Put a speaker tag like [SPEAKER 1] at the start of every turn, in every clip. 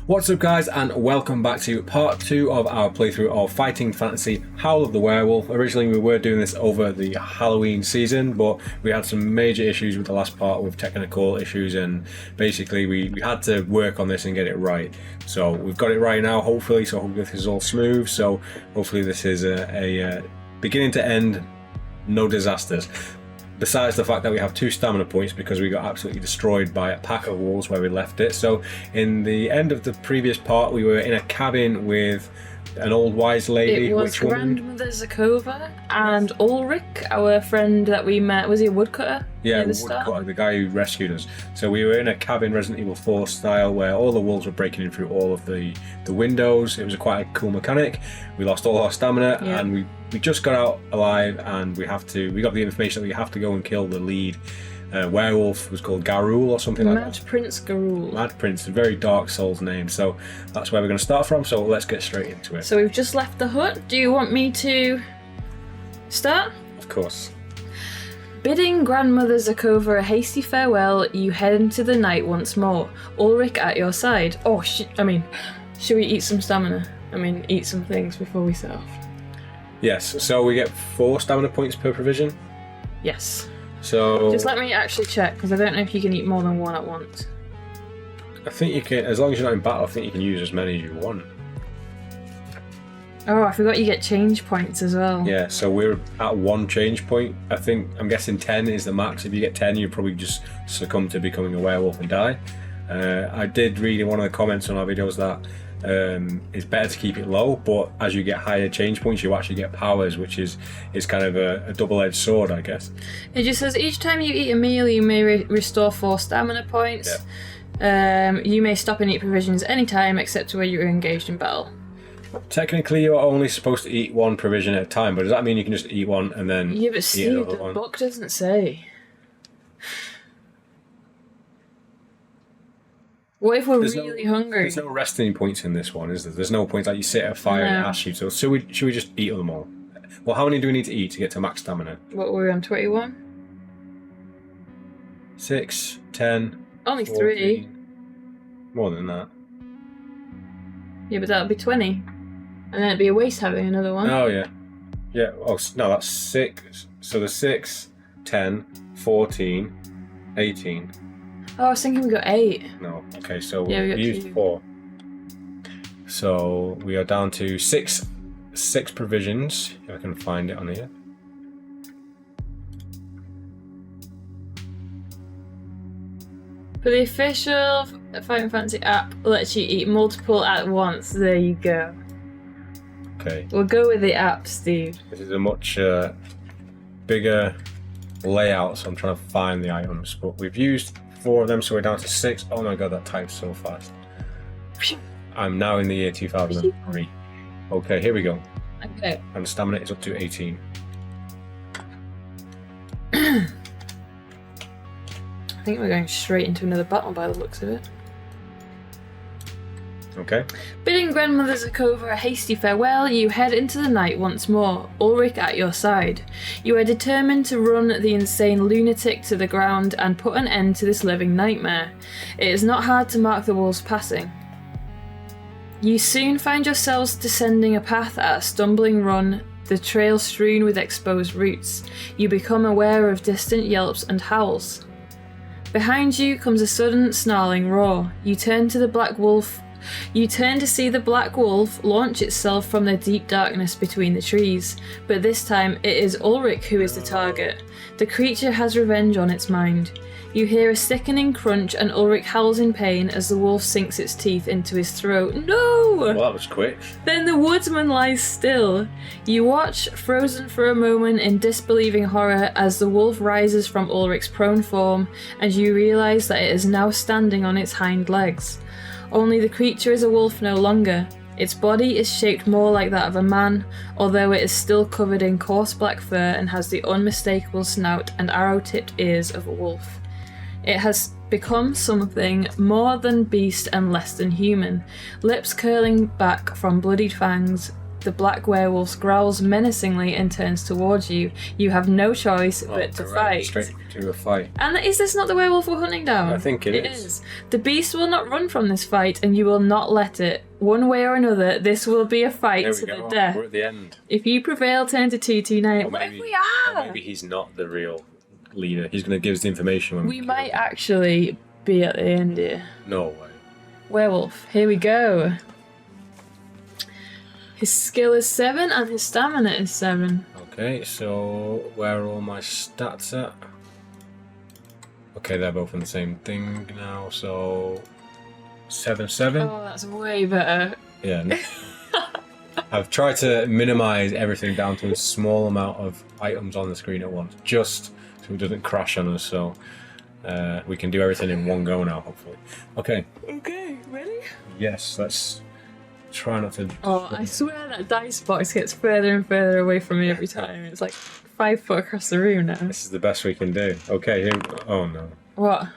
[SPEAKER 1] What's up guys, and welcome back to part 2 of our playthrough of Fighting Fantasy Howl of the Werewolf. Originally we were doing this over the Halloween season, but we had some major issues with the last part with technical issues, and basically we had to work on this and get it right. So we've got it right now, hopefully, so hopefully this is all smooth. So hopefully this is a beginning to end, no disasters. Besides the fact that we have 2 stamina points because we got absolutely destroyed by a pack of wolves where we left it. So in the end of the previous part, we were in a cabin with an old wise lady.
[SPEAKER 2] It was Grandmother Zakova and Ulrich, our friend that we met. Was he a woodcutter?
[SPEAKER 1] Yeah, woodcutter, the guy who rescued us. So we were in a cabin, Resident Evil 4 style, where all the wolves were breaking in through all of the windows. It was quite a cool mechanic. We lost all our stamina, and we just got out alive, and we got the information that we have to go and kill the lead werewolf. Was called Garul or something like that.
[SPEAKER 2] Mad Prince Garul.
[SPEAKER 1] Mad Prince, a very Dark Souls name. So that's where we're going to start from. So let's get straight into it.
[SPEAKER 2] So we've just left the hut. Do you want me to start?
[SPEAKER 1] Of course.
[SPEAKER 2] Bidding Grandmother Zakova a hasty farewell, you head into the night once more. Ulrich at your side. Oh, should we eat some stamina? Eat some things before we set off.
[SPEAKER 1] Yes, so we get 4 stamina points per provision?
[SPEAKER 2] Yes.
[SPEAKER 1] So
[SPEAKER 2] just let me actually check, because I don't know if you can eat more than one at once.
[SPEAKER 1] I think you can, as long as you're not in battle, I think you can use as many as you want.
[SPEAKER 2] Oh, I forgot you get change points as well.
[SPEAKER 1] Yeah, so we're at 1 change point. I'm guessing 10 is the max. If you get 10, you probably just succumb to becoming a werewolf and die. I did read in one of the comments on our videos that it's better to keep it low, but as you get higher change points, you actually get powers, which is kind of a double-edged sword, I guess.
[SPEAKER 2] It just says each time you eat a meal, you may restore 4 stamina points.
[SPEAKER 1] Yeah.
[SPEAKER 2] You may stop and eat provisions anytime except where you're engaged in battle.
[SPEAKER 1] Technically, you're only supposed to eat 1 provision at a time, but does that mean you can just eat 1 and then
[SPEAKER 2] yeah, but see, the book doesn't say. What if we're really hungry?
[SPEAKER 1] There's no resting points in this one, is there? There's no points like you sit at a fire and ask you. So should we just eat them all? Well, how many do we need to eat to get to max stamina?
[SPEAKER 2] What were we on, 21?
[SPEAKER 1] 6, 10.
[SPEAKER 2] Only
[SPEAKER 1] 14.
[SPEAKER 2] 3.
[SPEAKER 1] More than that.
[SPEAKER 2] Yeah, but that'll be 20. And then it'd be a waste having another one.
[SPEAKER 1] Oh, yeah. Yeah, no, that's 6. So there's 6, 10, 14, 18.
[SPEAKER 2] Oh, I was thinking we got 8.
[SPEAKER 1] No, okay, so
[SPEAKER 2] yeah,
[SPEAKER 1] we used
[SPEAKER 2] 2.
[SPEAKER 1] 4. So we are down to 6 provisions, if I can find it on here.
[SPEAKER 2] But the official Fighting Fantasy app lets you eat multiple at once. There you go.
[SPEAKER 1] Okay.
[SPEAKER 2] We'll go with the app, Steve.
[SPEAKER 1] This is a much bigger layout, so I'm trying to find the items. But we've used 4 of them, so we're down to 6. Oh my god, that types so fast. I'm now in the year 2003. Okay, here we go.
[SPEAKER 2] Okay.
[SPEAKER 1] And stamina is up to 18.
[SPEAKER 2] I think we're going straight into another battle by the looks of it.
[SPEAKER 1] Okay.
[SPEAKER 2] Bidding Grandmother Zakova a hasty farewell, you head into the night once more, Ulrich at your side. You are determined to run the insane lunatic to the ground and put an end to this living nightmare. It is not hard to mark the wolves passing. You soon find yourselves descending a path at a stumbling run, the trail strewn with exposed roots. You become aware of distant yelps and howls. Behind you comes a sudden snarling roar. You turn to see the black wolf launch itself from the deep darkness between the trees, but this time it is Ulrich who is the target. The creature has revenge on its mind. You hear a sickening crunch and Ulrich howls in pain as the wolf sinks its teeth into his throat. No!
[SPEAKER 1] Well, that was quick.
[SPEAKER 2] Then the woodsman lies still. You watch, frozen for a moment in disbelieving horror, as the wolf rises from Ulrich's prone form, and you realise that it is now standing on its hind legs. Only the creature is a wolf no longer. Its body is shaped more like that of a man, although it is still covered in coarse black fur and has the unmistakable snout and arrow-tipped ears of a wolf. It has become something more than beast and less than human, lips curling back from bloodied fangs, The black werewolf growls menacingly and turns towards you. You have no choice but to fight.
[SPEAKER 1] Straight to a fight.
[SPEAKER 2] And is this not the werewolf we're hunting down?
[SPEAKER 1] I think it
[SPEAKER 2] It
[SPEAKER 1] is.
[SPEAKER 2] is. The beast will not run from this fight, and you will not let it. One way or another, this will be a fight
[SPEAKER 1] There
[SPEAKER 2] to
[SPEAKER 1] we go.
[SPEAKER 2] the death.
[SPEAKER 1] We're at the end.
[SPEAKER 2] If you prevail, turn to 229. What if we are?
[SPEAKER 1] Or maybe he's not the real leader. He's going to give us the information when
[SPEAKER 2] We
[SPEAKER 1] kill
[SPEAKER 2] might
[SPEAKER 1] him.
[SPEAKER 2] actually be at the end here.
[SPEAKER 1] No way.
[SPEAKER 2] Werewolf, here we go. His skill is 7 and his stamina is 7.
[SPEAKER 1] Okay, so where are all my stats at? Okay, they're both in the same thing now, so 7-7.
[SPEAKER 2] Oh, that's way better.
[SPEAKER 1] Yeah. I've tried to minimize everything down to a small amount of items on the screen at once, just so it doesn't crash on us, so we can do everything in one go now, hopefully. Okay.
[SPEAKER 2] Okay, ready?
[SPEAKER 1] Yes, let's try not to...
[SPEAKER 2] Oh, I swear that dice box gets further and further away from me every time. It's like 5 foot across the room now.
[SPEAKER 1] This is the best we can do. Okay, here... Oh no.
[SPEAKER 2] What?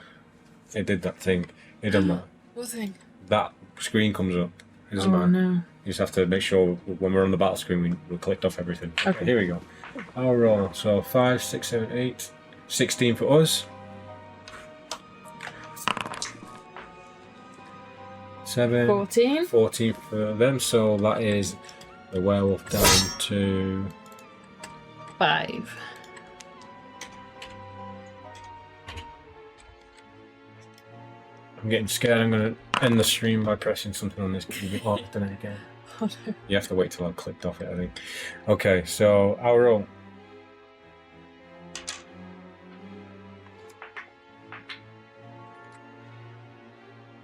[SPEAKER 1] It did that thing. It doesn't matter.
[SPEAKER 2] What thing?
[SPEAKER 1] That screen comes up. It doesn't
[SPEAKER 2] Oh
[SPEAKER 1] matter.
[SPEAKER 2] no.
[SPEAKER 1] You just have to make sure when we're on the battle screen we clicked off everything.
[SPEAKER 2] Okay.
[SPEAKER 1] Here we go. I'll roll. So 5, 6, 7, 8. 16 for us. 7.
[SPEAKER 2] 14.
[SPEAKER 1] 14 for them. So that is the werewolf down to
[SPEAKER 2] 5.
[SPEAKER 1] I'm getting scared. I'm going to end the stream by pressing something on this keyboard. Oh, I've done it again.
[SPEAKER 2] Oh no.
[SPEAKER 1] You have to wait till I've clicked off it, I think. Okay, so I'll roll.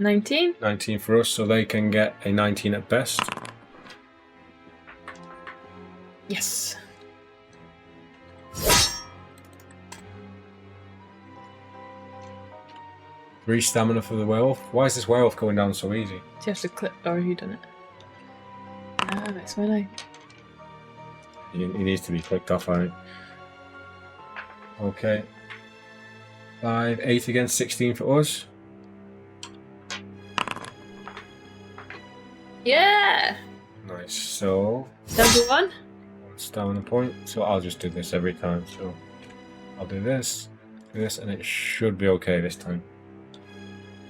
[SPEAKER 2] $19.
[SPEAKER 1] 19 for us, so they can get a 19 at best.
[SPEAKER 2] Yes.
[SPEAKER 1] Three stamina for the werewolf. Why is this werewolf going down so easy?
[SPEAKER 2] Do you have to click, or have you done it? Ah, it's my line.
[SPEAKER 1] He needs to be clicked off, I think. Okay. 5, 8 again, 16 for us.
[SPEAKER 2] Yeah!
[SPEAKER 1] Nice, so
[SPEAKER 2] Number 1?
[SPEAKER 1] 1 stamina point. So I'll just do this every time. So I'll do this, and it should be okay this time.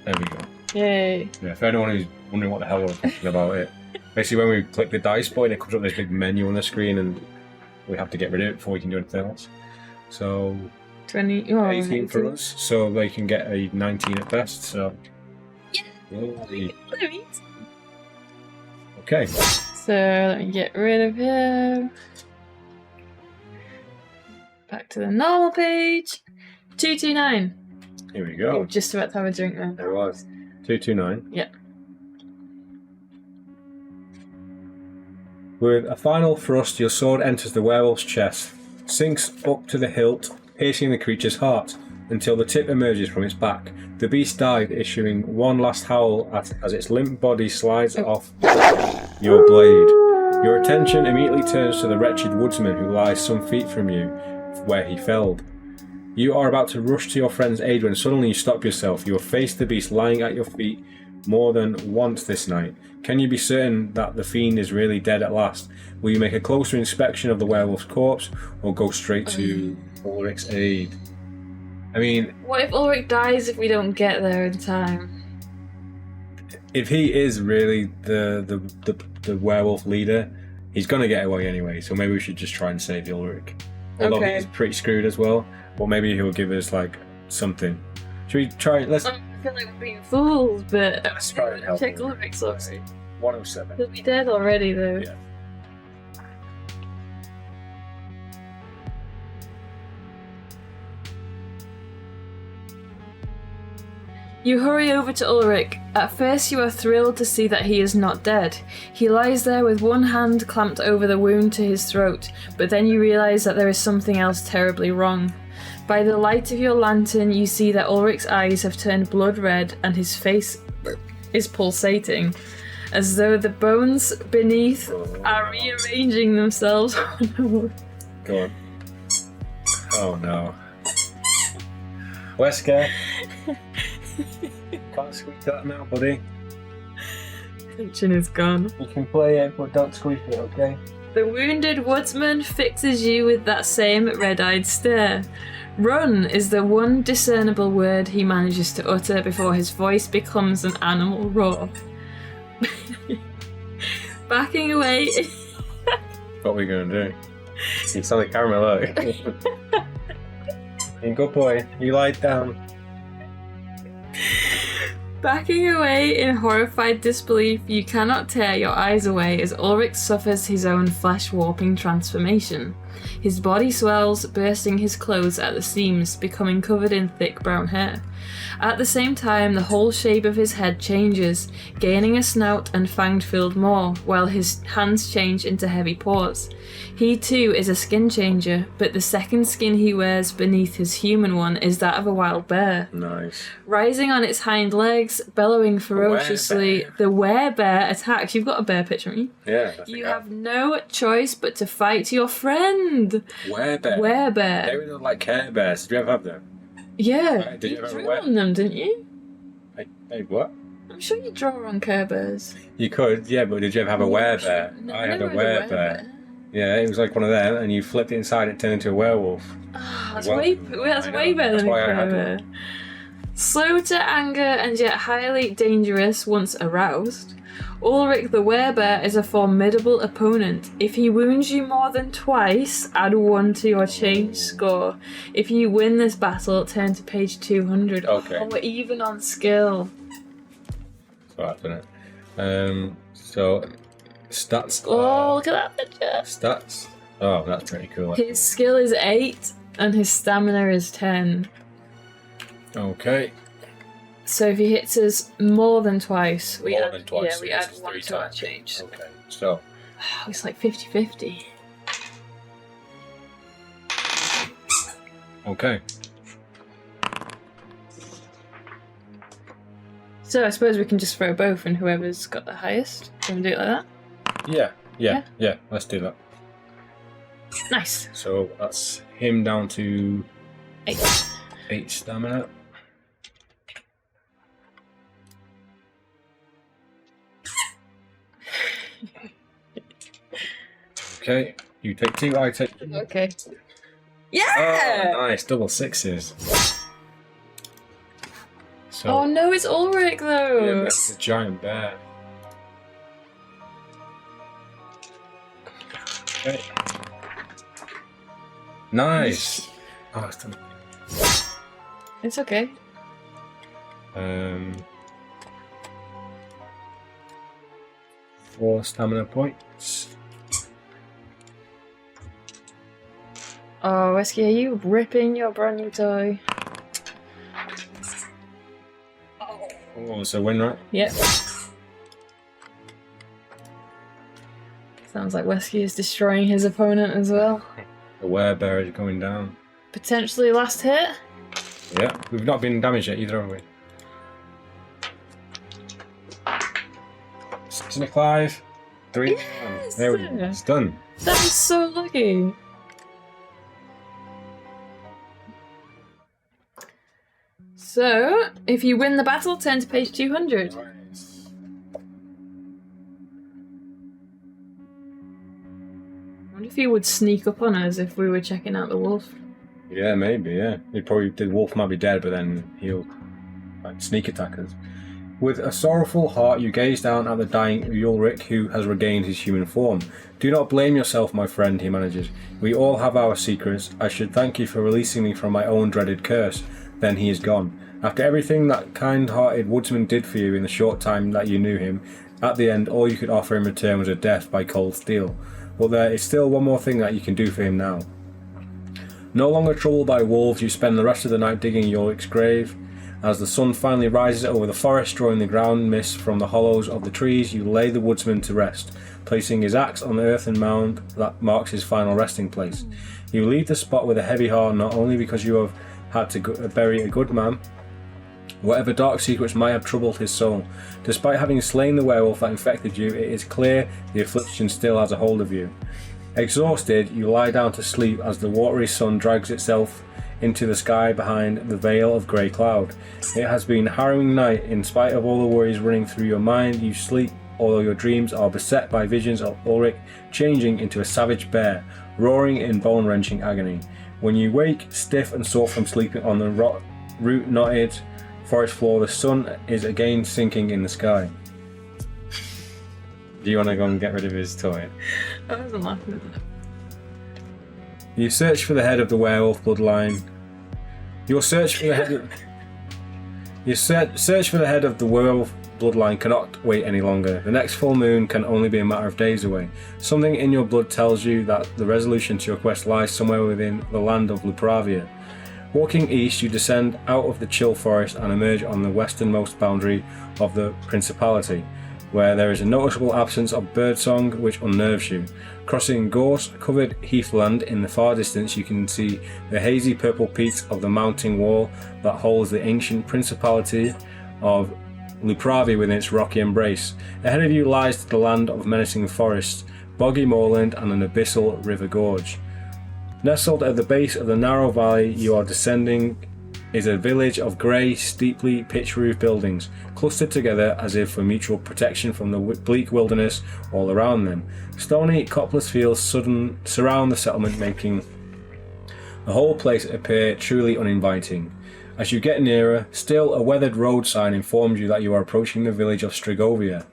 [SPEAKER 1] There we go.
[SPEAKER 2] Yay.
[SPEAKER 1] Yeah, for anyone who's wondering what the hell we're talking about it, basically when we click the dice button, it comes up this big menu on the screen, and we have to get rid of it before we can do anything else. So
[SPEAKER 2] 20. Oh,
[SPEAKER 1] 18 for us, so they can get a 19 at best. So
[SPEAKER 2] Yay.
[SPEAKER 1] okay,
[SPEAKER 2] So let me get rid of him. Back to the normal page. 229.
[SPEAKER 1] here we
[SPEAKER 2] You're
[SPEAKER 1] go.
[SPEAKER 2] just about to have a drink now.
[SPEAKER 1] There it was 229.
[SPEAKER 2] Yeah.
[SPEAKER 1] With a final thrust, your sword enters the werewolf's chest, sinks up to the hilt, piercing the creature's heart, until the tip emerges from its back. The beast died, issuing one last howl as its limp body slides off your blade. Your attention immediately turns to the wretched woodsman who lies some feet from you, where he felled. You are about to rush to your friend's aid when suddenly you stop yourself. You have faced the beast lying at your feet more than once this night. Can you be certain that the fiend is really dead at last? Will you make a closer inspection of the werewolf's corpse, or go straight to Ulrich's aid? I mean,
[SPEAKER 2] What if Ulrich dies if we don't get there in time?
[SPEAKER 1] if he is really the werewolf leader, he's gonna get away anyway. So maybe we should just try and save Ulrich. Although
[SPEAKER 2] Okay.
[SPEAKER 1] he's pretty screwed as well. But maybe he'll give us like something. Should we try? Let's
[SPEAKER 2] I feel like we're being fools, but
[SPEAKER 1] Let's try and help
[SPEAKER 2] check
[SPEAKER 1] Ulrich.
[SPEAKER 2] Ulrich's obviously.
[SPEAKER 1] 107.
[SPEAKER 2] He'll be dead already though.
[SPEAKER 1] Yeah.
[SPEAKER 2] You hurry over to Ulrich. At first you are thrilled to see that he is not dead. He lies there with one hand clamped over the wound to his throat, but then you realise that there is something else terribly wrong. By the light of your lantern you see that Ulrich's eyes have turned blood red and his face is pulsating, as though the bones beneath are rearranging themselves. Oh no.
[SPEAKER 1] Go on. Oh no. Wesker. Can't squeak that now, buddy.
[SPEAKER 2] attention is gone.
[SPEAKER 1] You can play it, but don't squeak it, okay?
[SPEAKER 2] The wounded woodsman fixes you with that same red-eyed stare. Run is the one discernible word he manages to utter before his voice becomes an animal roar. Backing away...
[SPEAKER 1] What are we going to do? You sound like caramel, look. Good boy. You lie down.
[SPEAKER 2] Backing away in horrified disbelief, you cannot tear your eyes away as Ulrich suffers his own flesh-warping transformation. His body swells, bursting his clothes at the seams, becoming covered in thick brown hair. At the same time, the whole shape of his head changes, gaining a snout and fang-filled maw, while his hands change into heavy paws. He too is a skin changer, but the second skin he wears beneath his human one is that of a wild bear.
[SPEAKER 1] Nice.
[SPEAKER 2] Rising on its hind legs, bellowing ferociously, the werebear attacks. You've got a bear picture, haven't you?
[SPEAKER 1] Yeah.
[SPEAKER 2] You have no choice but to fight your friend.
[SPEAKER 1] Werebear.
[SPEAKER 2] Werebear.
[SPEAKER 1] They were like Care Bears. Did you ever have them?
[SPEAKER 2] Yeah.
[SPEAKER 1] Did you ever have a
[SPEAKER 2] drew
[SPEAKER 1] were-
[SPEAKER 2] on them, didn't you?
[SPEAKER 1] Hey, what?
[SPEAKER 2] I'm sure you draw on Care Bears.
[SPEAKER 1] You could, yeah, but did you ever have a werebear?
[SPEAKER 2] No,
[SPEAKER 1] I had a
[SPEAKER 2] never had
[SPEAKER 1] werebear. Yeah, it was like one of them, and you flipped it inside, it turned into a werewolf.
[SPEAKER 2] Oh, that's
[SPEAKER 1] Well,
[SPEAKER 2] way better
[SPEAKER 1] I know.
[SPEAKER 2] than
[SPEAKER 1] That's
[SPEAKER 2] a
[SPEAKER 1] why I
[SPEAKER 2] Care
[SPEAKER 1] had
[SPEAKER 2] Bear. Slow to anger and yet highly dangerous once aroused, Ulrich the werebear is a formidable opponent. If he wounds you more than twice, add 1 to your change score. If you win this battle, turn to page 200.
[SPEAKER 1] Okay.
[SPEAKER 2] Oh, we're even on skill.
[SPEAKER 1] So that's in it. So stats.
[SPEAKER 2] Oh, look at that picture.
[SPEAKER 1] Stats. Oh, that's pretty cool.
[SPEAKER 2] His skill is 8 and his stamina is 10.
[SPEAKER 1] Okay.
[SPEAKER 2] So if he hits us more than twice, we
[SPEAKER 1] More
[SPEAKER 2] add,
[SPEAKER 1] than twice,
[SPEAKER 2] yeah,
[SPEAKER 1] so
[SPEAKER 2] we
[SPEAKER 1] it's
[SPEAKER 2] add 1
[SPEAKER 1] 3
[SPEAKER 2] to our
[SPEAKER 1] times.
[SPEAKER 2] change.
[SPEAKER 1] Okay. So
[SPEAKER 2] It's like 50-50.
[SPEAKER 1] okay.
[SPEAKER 2] So I suppose we can just throw both and whoever's got the highest. Can we do it like that?
[SPEAKER 1] Yeah. Let's do that.
[SPEAKER 2] Nice.
[SPEAKER 1] So that's him down to
[SPEAKER 2] 8.
[SPEAKER 1] 8 stamina. Okay, you take 2, I take 2.
[SPEAKER 2] Okay. Yeah!
[SPEAKER 1] Oh, nice, double 6s. So,
[SPEAKER 2] Oh no, it's Ulrich
[SPEAKER 1] yeah,
[SPEAKER 2] though!
[SPEAKER 1] but it's a giant bear. Okay. Nice! Oh, it's done.
[SPEAKER 2] It's okay.
[SPEAKER 1] 4 stamina points.
[SPEAKER 2] Oh, Whiskey, are you ripping your brand new toy?
[SPEAKER 1] Oh, it's a win, right?
[SPEAKER 2] Yep. Sounds like Whiskey is destroying his opponent as well.
[SPEAKER 1] The werebear is going down.
[SPEAKER 2] Potentially last hit.
[SPEAKER 1] Yeah, we've not been damaged yet either, have we? 6 and a 5. 3.
[SPEAKER 2] Yes!
[SPEAKER 1] There we go. It's done.
[SPEAKER 2] That was so lucky. So, if you win the battle, turn to page 200. I wonder if he would sneak up on us if we were checking out the wolf.
[SPEAKER 1] Yeah, maybe, yeah. The wolf might be dead, but then he'll sneak attack us. With a sorrowful heart, you gaze down at the dying Ulrich, who has regained his human form. Do not blame yourself, my friend, he manages. We all have our secrets. I should thank you for releasing me from my own dreaded curse. Then he is gone. After everything that kind-hearted woodsman did for you in the short time that you knew him, at the end, all you could offer in return was a death by cold steel. But there is still one more thing that you can do for him now. No longer troubled by wolves, you spend the rest of the night digging Ulrich's grave. As the sun finally rises over the forest, drawing the ground mist from the hollows of the trees, you lay the woodsman to rest, placing his axe on the earthen mound that marks his final resting place. You leave the spot with a heavy heart, not only because you have had to bury a good man, whatever dark secrets might have troubled his soul. Despite having slain the werewolf that infected you, it is clear the affliction still has a hold of you. Exhausted, you lie down to sleep as the watery sun drags itself into the sky behind the veil of grey cloud. It has been a harrowing night. In spite of all the worries running through your mind, you sleep although your dreams are beset by visions of Ulrich changing into a savage bear, roaring in bone-wrenching agony. When you wake, stiff and sore from sleeping on the root-knotted forest floor, the sun is again sinking in the sky. Do you want to go and get rid of his toy?
[SPEAKER 2] I wasn't laughing at that.
[SPEAKER 1] You search for the head of the werewolf bloodline. Your search for the head of... Your search for the head of the werewolf bloodline cannot wait any longer. The next full moon can only be a matter of days away. Something in your blood tells you that the resolution to your quest lies somewhere within the land of Lupravia. Walking east, you descend out of the chill forest and emerge on the westernmost boundary of the Principality, where there is a noticeable absence of birdsong which unnerves you. Crossing gorse-covered heathland in the far distance, you can see the hazy purple peaks of the mounting wall that holds the ancient Principality of Lupravia within its rocky embrace. Ahead of you lies the land of menacing forests, boggy moorland and an abyssal river gorge. Nestled at the base of the narrow valley you are descending is a village of grey, steeply pitch-roofed buildings, clustered together as if for mutual protection from the bleak wilderness all around them. Stony, copless fields surround the settlement, making the whole place appear truly uninviting. As you get nearer, still a weathered road sign informs you that you are approaching the village of Strigovia.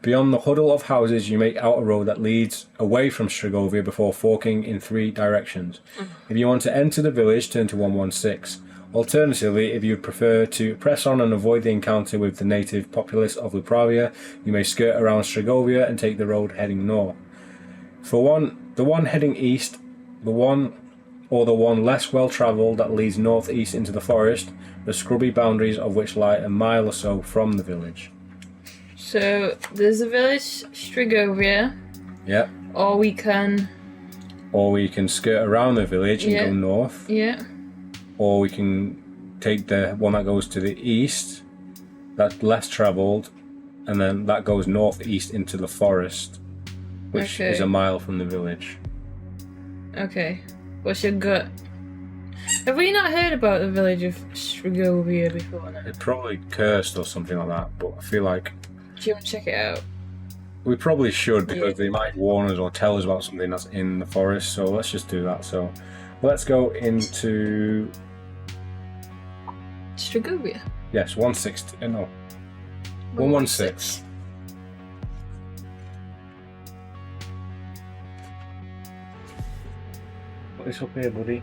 [SPEAKER 1] Beyond the huddle of houses, you make out a road that leads away from Strigovia before forking in 3 directions. If you want to enter the village, turn to 116. Alternatively, if you would prefer to press on and avoid the encounter with the native populace of Lupravia, you may skirt around Strigovia and take the road heading north. The one heading east, the one less well travelled that leads northeast into the forest, the scrubby boundaries of which lie a mile or so from the village.
[SPEAKER 2] So there's a village, Strigovia.
[SPEAKER 1] Yeah.
[SPEAKER 2] Or we can
[SPEAKER 1] skirt around the village and go north.
[SPEAKER 2] Yeah.
[SPEAKER 1] Or we can take the one that goes to the east, that's less travelled, and then that goes northeast into the forest, which is a mile from the village.
[SPEAKER 2] Okay. What's your gut? Have we not heard about the village of Strigovia before now?
[SPEAKER 1] It's probably cursed or something like that, but I feel like...
[SPEAKER 2] Do you want to check it out?
[SPEAKER 1] We probably should, because they might warn us or tell us about something that's in the forest, so let's just do that. So let's go into...
[SPEAKER 2] Strigovia?
[SPEAKER 1] Yes, 116. No. 116. What is up here, buddy?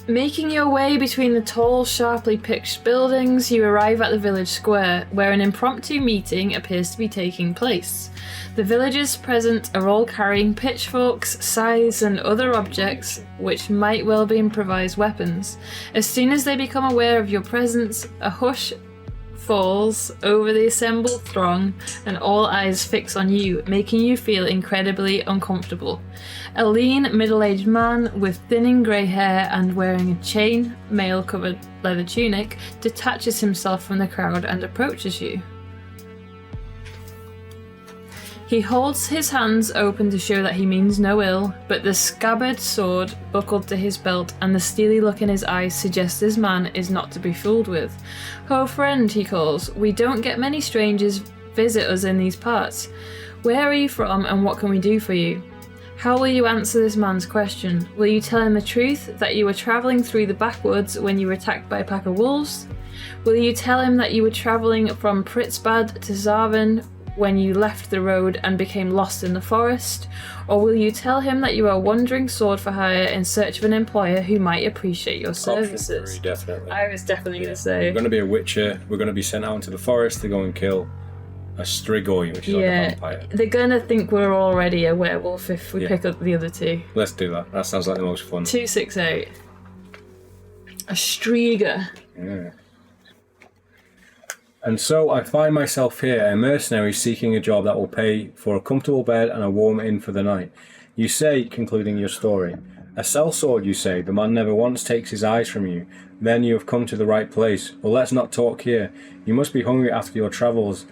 [SPEAKER 2] Making your way between the tall, sharply pitched buildings, you arrive at the village square, where an impromptu meeting appears to be taking place. The villagers present are all carrying pitchforks, scythes, and other objects which might well be improvised weapons. As soon as they become aware of your presence, a hush falls over the assembled throng and all eyes fix on you, making you feel incredibly uncomfortable. A lean, middle-aged man with thinning grey hair and wearing a chain mail-covered leather tunic detaches himself from the crowd and approaches you. He holds his hands open to show that he means no ill, but the scabbard sword buckled to his belt and the steely look in his eyes suggests this man is not to be fooled with. "Oh friend," he calls, "we don't get many strangers visit us in these parts. Where are you from and what can we do for you?" How will you answer this man's question? Will you tell him the truth, that you were travelling through the backwoods when you were attacked by a pack of wolves? Will you tell him that you were travelling from Pritzbad to Zarvan when you left the road and became lost in the forest? Or will you tell him that you are a wandering sword for hire in search of an employer who might appreciate your services?
[SPEAKER 1] Option 3, definitely.
[SPEAKER 2] I was definitely going to say.
[SPEAKER 1] We're going to be a witcher, we're going to be sent out into the forest to go and kill a Strigoi, which is like a vampire.
[SPEAKER 2] They're going to think we're already a werewolf if we pick up the other two.
[SPEAKER 1] Let's do that. That sounds like the most fun.
[SPEAKER 2] 268. A Striga.
[SPEAKER 1] Yeah. And so I find myself here, a mercenary seeking a job that will pay for a comfortable bed and a warm inn for the night. You say, concluding your story, a sellsword, you say, the man never once takes his eyes from you. Then you have come to the right place. Well, let's not talk here. You must be hungry after your travels,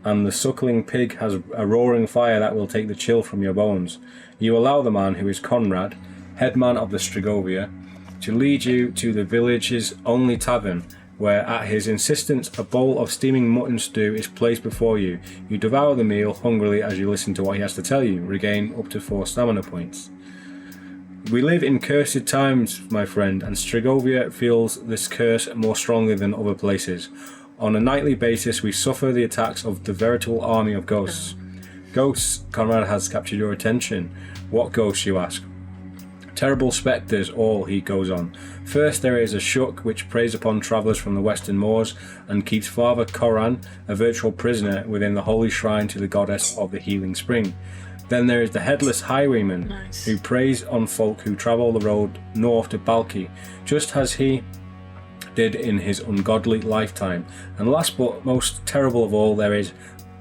[SPEAKER 1] and the suckling pig has a roaring fire that will take the chill from your bones. You allow the man, who is Conrad, headman of the Strigovia, to lead you to the village's only tavern, where at his insistence a bowl of steaming mutton stew is placed before you. You devour the meal hungrily as you listen to what he has to tell you. Regain up to 4 stamina points. We live in cursed times, my friend, and Strigovia feels this curse more strongly than other places. On a nightly basis, we suffer the attacks of the veritable army of ghosts. Ghosts, Conrad has captured your attention. What ghosts, you ask? Terrible spectres, all, he goes on. First there is a Shuk, which preys upon travellers from the western moors, and keeps Father Koran, a virtual prisoner, within the holy shrine to the goddess of the healing spring. Then there is the Headless Highwayman, who preys on folk who travel the road north to Balki, just as he did in his ungodly lifetime. And last but most terrible of all, there is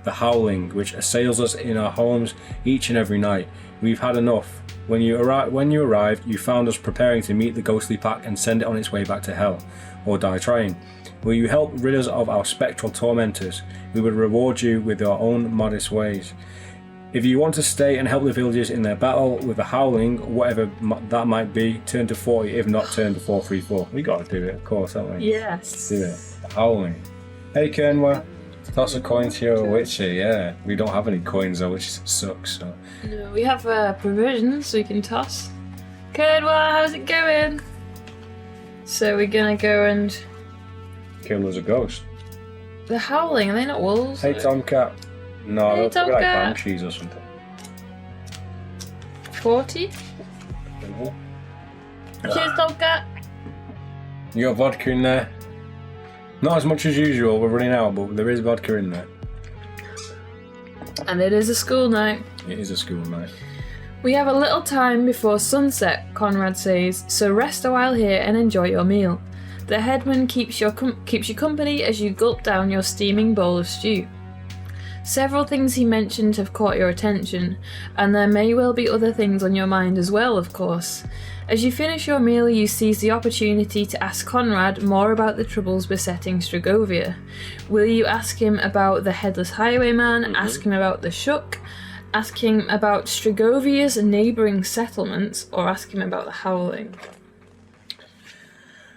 [SPEAKER 1] the Howling, which assails us in our homes each and every night. We've had enough. When you arrived, you found us preparing to meet the ghostly pack and send it on its way back to hell, or die trying. Will you help rid us of our spectral tormentors? We would reward you with our own modest ways. If you want to stay and help the villagers in their battle with the Howling, whatever that might be, turn to 40. If not, turn to 434. We got to do it, of course, haven't we?
[SPEAKER 2] Yes.
[SPEAKER 1] Do it. The Howling. Hey, Kenwa. Toss a coin to your witcher, yeah. We don't have any coins though, which sucks. So.
[SPEAKER 2] No, we have provisions we can toss. Kerdwa, how's it going? So we're gonna go and...
[SPEAKER 1] Kill as a ghost.
[SPEAKER 2] The Howling, are they not wolves?
[SPEAKER 1] Hey, Tomcat. No,
[SPEAKER 2] Hey,
[SPEAKER 1] they'll be like
[SPEAKER 2] Tomcat.
[SPEAKER 1] banshees or something.
[SPEAKER 2] 40? Cheers, Tomcat.
[SPEAKER 1] You got vodka in there? Not as much as usual, we're running out, but there is vodka in there.
[SPEAKER 2] And it is a school night.
[SPEAKER 1] It is a school night.
[SPEAKER 2] We have a little time before sunset, Conrad says, so rest a while here and enjoy your meal. The headman keeps you company as you gulp down your steaming bowl of stew. Several things he mentioned have caught your attention, and there may well be other things on your mind as well, of course. As you finish your meal, you seize the opportunity to ask Conrad more about the troubles besetting Strigovia. Will you ask him about the Headless Highwayman, ask him about the Shuk, ask him about Strigovia's neighbouring settlements, or ask him about the Howling?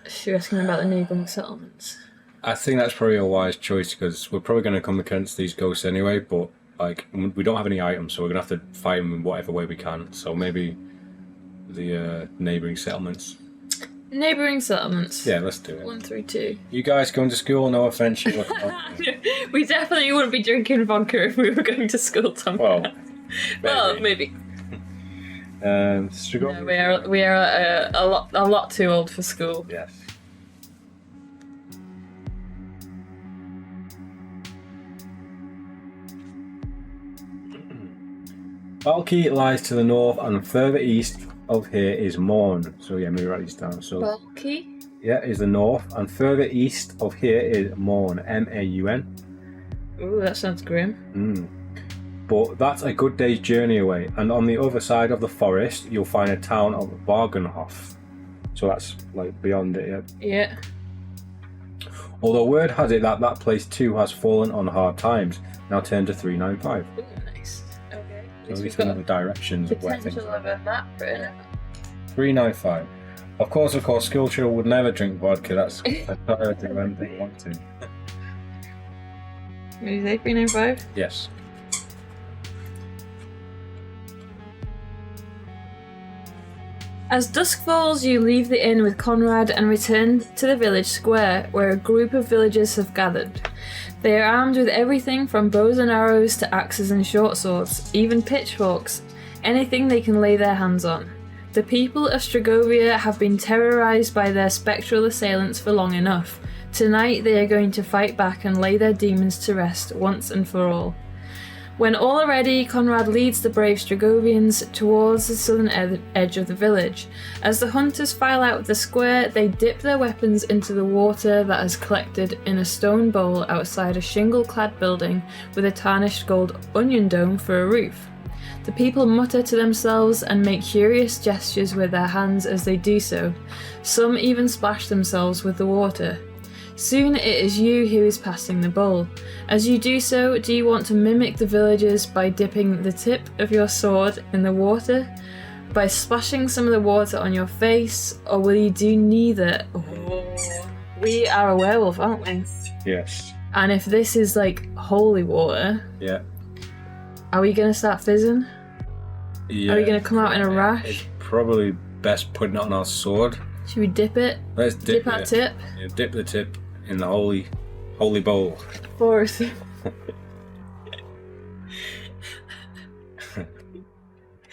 [SPEAKER 2] Should we ask him about the neighbouring settlements?
[SPEAKER 1] I think that's probably a wise choice because we're probably going to come against these ghosts anyway, but like we don't have any items, so we're going to have to fight them in whatever way we can. So maybe the neighbouring settlements.
[SPEAKER 2] Neighbouring settlements.
[SPEAKER 1] Yeah, let's do it.
[SPEAKER 2] 1 through 2.
[SPEAKER 1] You guys going to school? No offence. You look
[SPEAKER 2] We definitely wouldn't be drinking vodka if we were going to school, Tom.
[SPEAKER 1] Well,
[SPEAKER 2] maybe.
[SPEAKER 1] Strigovia.
[SPEAKER 2] No, we are a lot too old for school.
[SPEAKER 1] Yes. Balki lies to the north, and further east of here is Morn. So yeah, maybe write these down. So
[SPEAKER 2] Balki?
[SPEAKER 1] yeah, is the north, and further east of here is Morn. M-A-U-N.
[SPEAKER 2] Ooh, that sounds grim.
[SPEAKER 1] But that's a good day's journey away, and on the other side of the forest, you'll find a town of Wagenhof. So that's like beyond it, yeah.
[SPEAKER 2] Yeah.
[SPEAKER 1] Although word has it that that place too has fallen on hard times. Now turn to 395.
[SPEAKER 2] Ooh, nice. Okay.
[SPEAKER 1] So at least we know the directions of where things
[SPEAKER 2] Potential
[SPEAKER 1] are.
[SPEAKER 2] of a map written.
[SPEAKER 1] 395. Of course, Skillshare would never drink vodka. That's not a thing when they want to.
[SPEAKER 2] Did you say 395?
[SPEAKER 1] Yes.
[SPEAKER 2] As dusk falls, you leave the inn with Conrad and return to the village square, where a group of villagers have gathered. They are armed with everything from bows and arrows to axes and short swords, even pitchforks, anything they can lay their hands on. The people of Strigovia have been terrorized by their spectral assailants for long enough. Tonight they are going to fight back and lay their demons to rest once and for all. When all are ready, Conrad leads the brave Strigovians towards the southern edge of the village. As the hunters file out of the square, they dip their weapons into the water that has collected in a stone bowl outside a shingle-clad building with a tarnished gold onion dome for a roof. The people mutter to themselves and make curious gestures with their hands as they do so. Some even splash themselves with the water. Soon it is you who is passing the bowl. As you do so, do you want to mimic the villagers by dipping the tip of your sword in the water? By splashing some of the water on your face? Or will you do neither? We are a werewolf, aren't we?
[SPEAKER 1] Yes.
[SPEAKER 2] And if this is like holy water,
[SPEAKER 1] Yeah.
[SPEAKER 2] are we going to start fizzing?
[SPEAKER 1] Yeah.
[SPEAKER 2] Are we going to come out in a rash?
[SPEAKER 1] It's probably best putting it on our sword.
[SPEAKER 2] Should we dip it?
[SPEAKER 1] Let's dip
[SPEAKER 2] our
[SPEAKER 1] it.
[SPEAKER 2] tip?
[SPEAKER 1] Yeah, dip the tip in the holy bowl.
[SPEAKER 2] For us.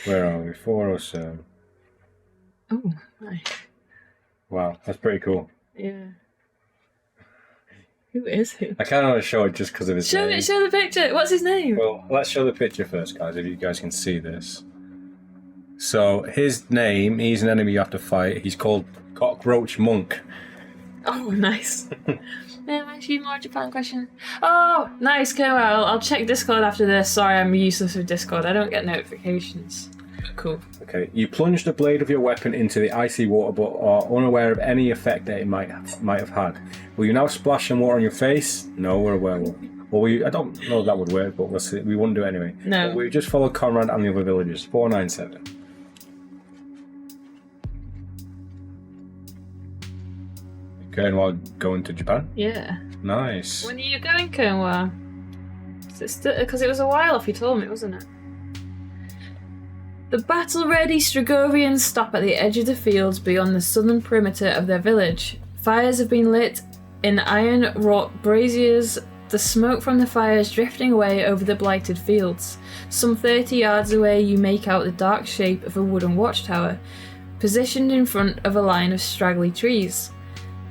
[SPEAKER 1] Where are we? 407.
[SPEAKER 2] Oh, nice.
[SPEAKER 1] Wow, that's pretty cool.
[SPEAKER 2] Yeah. Who is he?
[SPEAKER 1] I kind of want to show it just because of his name.
[SPEAKER 2] Show the picture. What's his name?
[SPEAKER 1] Well, let's show the picture first, guys, if you guys can see this. So, his name, he's an enemy you have to fight. He's called Cockroach Monk.
[SPEAKER 2] Oh, nice. A few more Japan questions. Oh, nice. Okay, well, I'll check Discord after this. Sorry, I'm useless with Discord. I don't get notifications. Cool.
[SPEAKER 1] Okay, you plunge the blade of your weapon into the icy water but are unaware of any effect that it might have had. Will you now splash some water on your face? No, we're a werewolf. Well, I don't know if that would work, but we'll see. We wouldn't do it anyway.
[SPEAKER 2] No.
[SPEAKER 1] We just follow Conrad and the other villagers. 497. Okay, and while going to Japan?
[SPEAKER 2] Yeah.
[SPEAKER 1] Nice.
[SPEAKER 2] When are you going, Kernwa? Because it was a while off, you told me, wasn't it? The battle-ready Stragovians stop at the edge of the fields beyond the southern perimeter of their village. Fires have been lit in iron-wrought braziers, the smoke from the fires drifting away over the blighted fields. Some 30 yards away you make out the dark shape of a wooden watchtower, positioned in front of a line of straggly trees.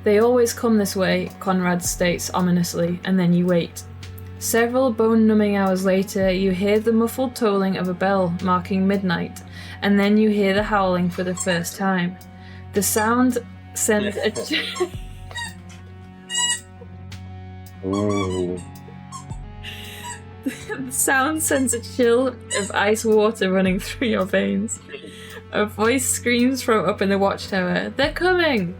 [SPEAKER 2] They always come this way, Conrad states ominously, and then you wait. Several bone-numbing hours later, you hear the muffled tolling of a bell marking midnight, and then you hear the howling for the first time. The sound sends a
[SPEAKER 1] Ooh.
[SPEAKER 2] the sound sends a chill of ice water running through your veins. A voice screams from up in the watchtower, "They're coming!"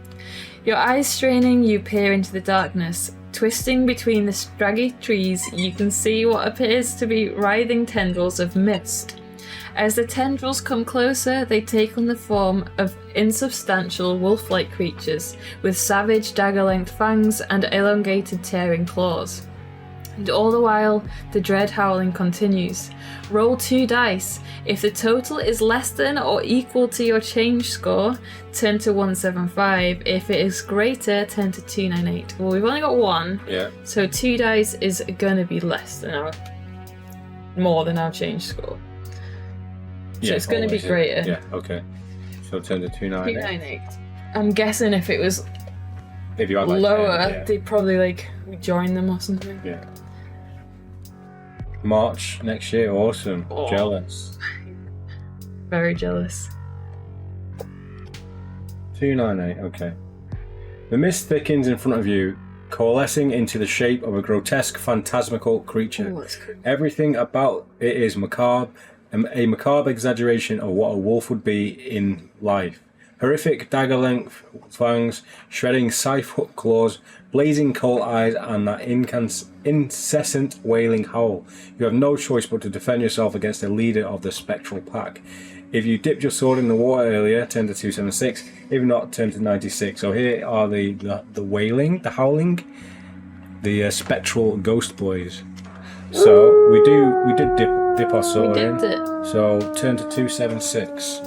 [SPEAKER 2] Your eyes straining, you peer into the darkness. Twisting between the scraggy trees, you can see what appears to be writhing tendrils of mist. As the tendrils come closer, they take on the form of insubstantial wolf-like creatures with savage dagger-length fangs and elongated tearing claws. And all the while, the dread howling continues. Roll 2 dice. If the total is less than or equal to your change score, turn to 175. If it is greater, turn to 298. Well, we've only got 1,
[SPEAKER 1] Yeah.
[SPEAKER 2] so 2 dice is gonna be more than our change score. So it's gonna be greater.
[SPEAKER 1] Yeah, okay. So turn to 298.
[SPEAKER 2] 298. I'm guessing if it was
[SPEAKER 1] If you had like
[SPEAKER 2] lower,
[SPEAKER 1] 10, yeah.
[SPEAKER 2] they'd probably join them or something.
[SPEAKER 1] Yeah. March next year, awesome.
[SPEAKER 2] Oh.
[SPEAKER 1] Jealous.
[SPEAKER 2] Very jealous.
[SPEAKER 1] 298, okay. The mist thickens in front of you, coalescing into the shape of a grotesque, phantasmical creature.
[SPEAKER 2] Oh, that's cool.
[SPEAKER 1] Everything about it is macabre, a macabre exaggeration of what a wolf would be in life. Horrific dagger-length fangs, shredding scythe-hook claws, blazing coal eyes, and that incessant wailing howl. You have no choice but to defend yourself against the leader of the spectral pack. If you dipped your sword in the water earlier, turn to 276. If not, turn to 96. So here are the wailing, the howling, the spectral ghost boys. So we did dip our sword
[SPEAKER 2] We
[SPEAKER 1] in.
[SPEAKER 2] dipped it.
[SPEAKER 1] So turn to 276.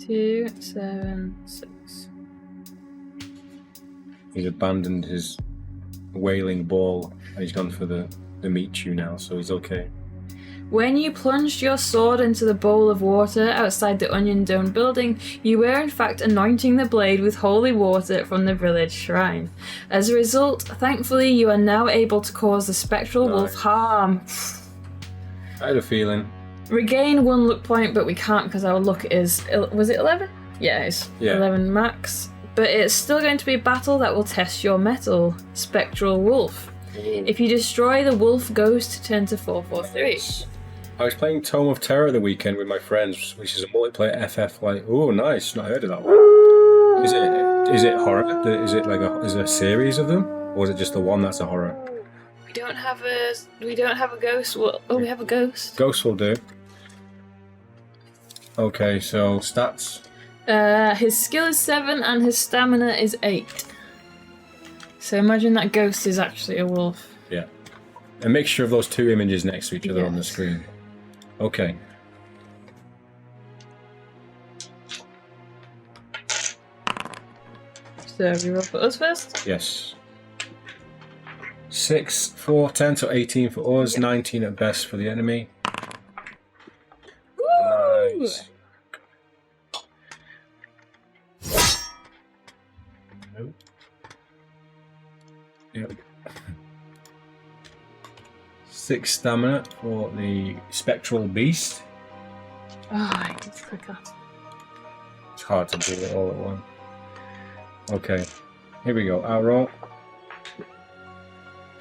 [SPEAKER 2] Two, 7, 6.
[SPEAKER 1] He's abandoned his wailing ball and he's gone for the meat chew now, so he's okay.
[SPEAKER 2] When you plunged your sword into the bowl of water outside the onion dome building, you were in fact anointing the blade with holy water from the village shrine. As a result, thankfully, you are now able to cause the spectral wolf harm.
[SPEAKER 1] I had a feeling.
[SPEAKER 2] Regain 1 luck point, but we can't because our luck is... Was it 11? Yeah, it's
[SPEAKER 1] Yeah.
[SPEAKER 2] 11 max. But it's still going to be a battle that will test your mettle. Spectral wolf. If you destroy the wolf ghost, turn to 443.
[SPEAKER 1] I was playing Tome of Terror the weekend with my friends, which is a multiplayer FF. Oh, nice! Not heard of that one. Is it horror? Is it is it a series of them, or is it just the one that's a horror?
[SPEAKER 2] We don't have a ghost. Well, we have a ghost.
[SPEAKER 1] Ghost will do. Okay, so stats.
[SPEAKER 2] His skill is 7 and his stamina is 8. So imagine that ghost is actually a wolf.
[SPEAKER 1] Yeah. A mixture of those two images next to each other on the
[SPEAKER 2] Yes.
[SPEAKER 1] screen. Okay.
[SPEAKER 2] So we roll for us first?
[SPEAKER 1] Yes. 6, 4, 10, so 18 for us, 19 at best for the enemy.
[SPEAKER 2] Woo!
[SPEAKER 1] Nice. Nope. Yep. 6 stamina for the spectral beast.
[SPEAKER 2] Oh, I need to click off.
[SPEAKER 1] It's hard to do it all at once. Okay, here we go. Our roll.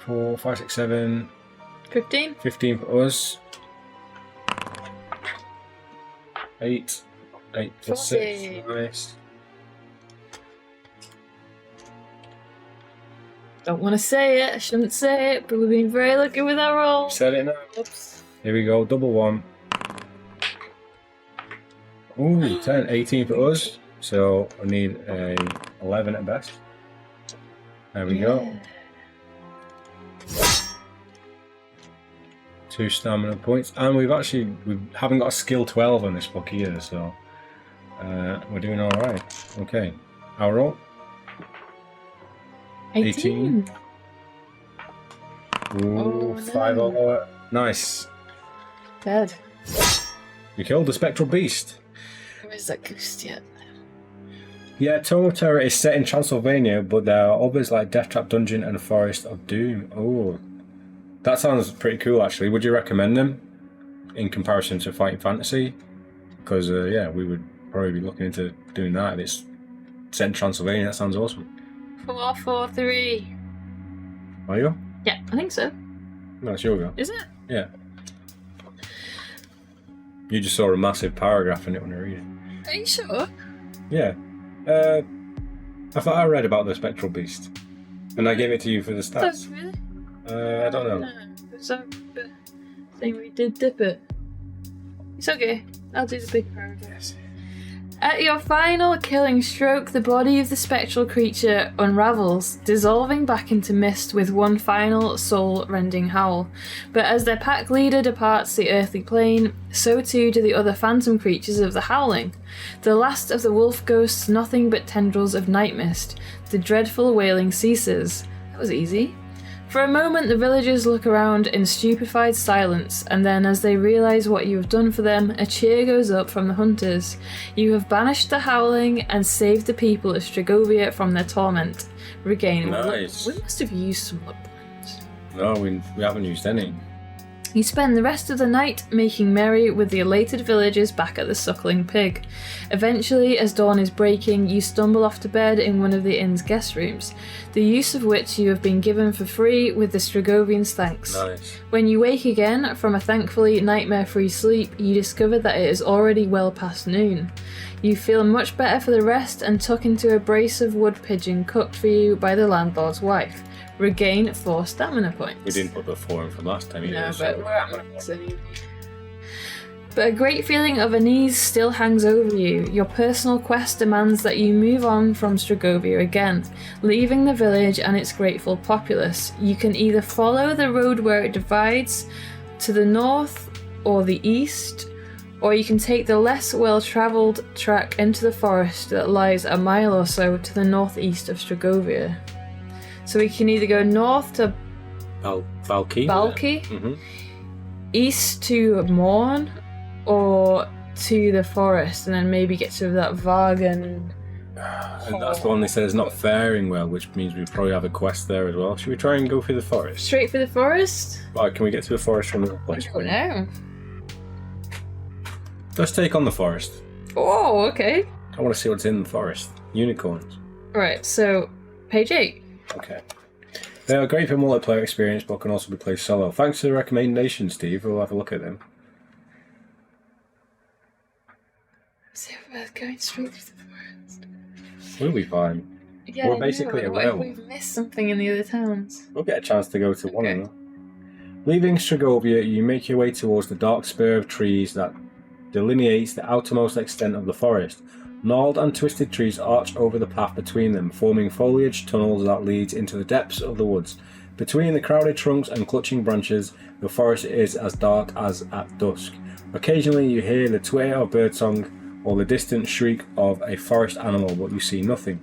[SPEAKER 1] 4, 5, 6, 7,
[SPEAKER 2] 15?
[SPEAKER 1] 15 for us. 8 plus 6.
[SPEAKER 2] 40.
[SPEAKER 1] Nice.
[SPEAKER 2] Don't want to say it, I shouldn't say it, but we've been very lucky with our roll.
[SPEAKER 1] Said it now.
[SPEAKER 2] Oops.
[SPEAKER 1] Here we go. Double 1. Ooh, 10, 18 for us. So I need a 11 at best. There we go. 2 stamina points, and we haven't got a skill 12 on this book either, so we're doing all right. Okay, our roll. 18. Ooh,
[SPEAKER 2] Oh,
[SPEAKER 1] 5
[SPEAKER 2] no.
[SPEAKER 1] or lower. Nice.
[SPEAKER 2] Dead.
[SPEAKER 1] We killed the spectral beast.
[SPEAKER 2] Where's that ghost yet?
[SPEAKER 1] Yeah, Tome of Terror is set in Transylvania, but there are others like Death Trap Dungeon and Forest of Doom. Oh, that sounds pretty cool, actually. Would you recommend them in comparison to Fighting Fantasy? Because, yeah, we would probably be looking into doing that if it's set in Transylvania. That sounds awesome.
[SPEAKER 2] 4, 4, 3.
[SPEAKER 1] Are you?
[SPEAKER 2] Yeah, I think so.
[SPEAKER 1] No, it's your go.
[SPEAKER 2] Is it?
[SPEAKER 1] Yeah. You just saw a massive paragraph in it when I read it.
[SPEAKER 2] Are you sure?
[SPEAKER 1] Yeah. I thought I read about the spectral beast, and I gave it to you for the stats.
[SPEAKER 2] Really?
[SPEAKER 1] I don't know.
[SPEAKER 2] No. So, saying we did dip it. It's okay. I'll do the big paragraph. At your final killing stroke, the body of the spectral creature unravels, dissolving back into mist with one final soul-rending howl. But as their pack leader departs the earthly plane, so too do the other phantom creatures of the howling. The last of the wolf ghosts, nothing but tendrils of night mist. The dreadful wailing ceases. That was easy. For a moment, the villagers look around in stupefied silence, and then, as they realise what you have done for them, a cheer goes up from the hunters. You have banished the howling and saved the people of Stragovia from their torment. Regain.
[SPEAKER 1] Nice.
[SPEAKER 2] We must have used some luck points.
[SPEAKER 1] No, we haven't used any.
[SPEAKER 2] You spend the rest of the night making merry with the elated villagers back at the Suckling Pig. Eventually, as dawn is breaking, you stumble off to bed in one of the inn's guest rooms, the use of which you have been given for free with the Stragovians' thanks.
[SPEAKER 1] Nice.
[SPEAKER 2] When you wake again from a thankfully nightmare-free sleep, you discover that it is already well past noon. You feel much better for the rest and tuck into a brace of wood pigeon cooked for you by the landlord's wife. Regain 4 stamina points.
[SPEAKER 1] We didn't put the 4 in from last time either.
[SPEAKER 2] No,
[SPEAKER 1] so-
[SPEAKER 2] but we're at max anyway. But a great feeling of unease still hangs over you. Your personal quest demands that you move on from Stragovia again, leaving the village and its grateful populace. You can either follow the road where it divides to the north or the east, or you can take the less well-travelled track into the forest that lies a mile or so to the northeast of Stragovia. So we can either go north to
[SPEAKER 1] Valky.
[SPEAKER 2] Balky,
[SPEAKER 1] Mm-hmm.
[SPEAKER 2] east to Morn, or to the forest, and then maybe get to that Vargan.
[SPEAKER 1] And that's the one they said is not faring well, which means we probably have a quest there as well. Should we try and go through the forest?
[SPEAKER 2] Straight for the forest?
[SPEAKER 1] Right, can we get to the forest from the place?
[SPEAKER 2] Oh no.
[SPEAKER 1] Let's take on the forest.
[SPEAKER 2] Oh, okay.
[SPEAKER 1] I want to see what's in the forest. Unicorns.
[SPEAKER 2] Right, so page 8.
[SPEAKER 1] Okay. They are great for multiplayer experience, but can also be played solo. Thanks for the recommendation, Steve. We'll have a look at them.
[SPEAKER 2] So we're going straight through the forest.
[SPEAKER 1] We'll be fine.
[SPEAKER 2] Yeah,
[SPEAKER 1] We're
[SPEAKER 2] I
[SPEAKER 1] basically
[SPEAKER 2] know.
[SPEAKER 1] a
[SPEAKER 2] What if
[SPEAKER 1] werewolf.
[SPEAKER 2] we've missed something in the other towns?
[SPEAKER 1] We'll get a chance to go to one
[SPEAKER 2] Okay.
[SPEAKER 1] of them. Leaving Stragovia, you make your way towards the dark spur of trees that delineates the outermost extent of the forest. Gnarled and twisted trees arch over the path between them, forming foliage tunnels that lead into the depths of the woods. Between the crowded trunks and clutching branches, the forest is as dark as at dusk. Occasionally you hear the twitter of birdsong or the distant shriek of a forest animal, but you see nothing.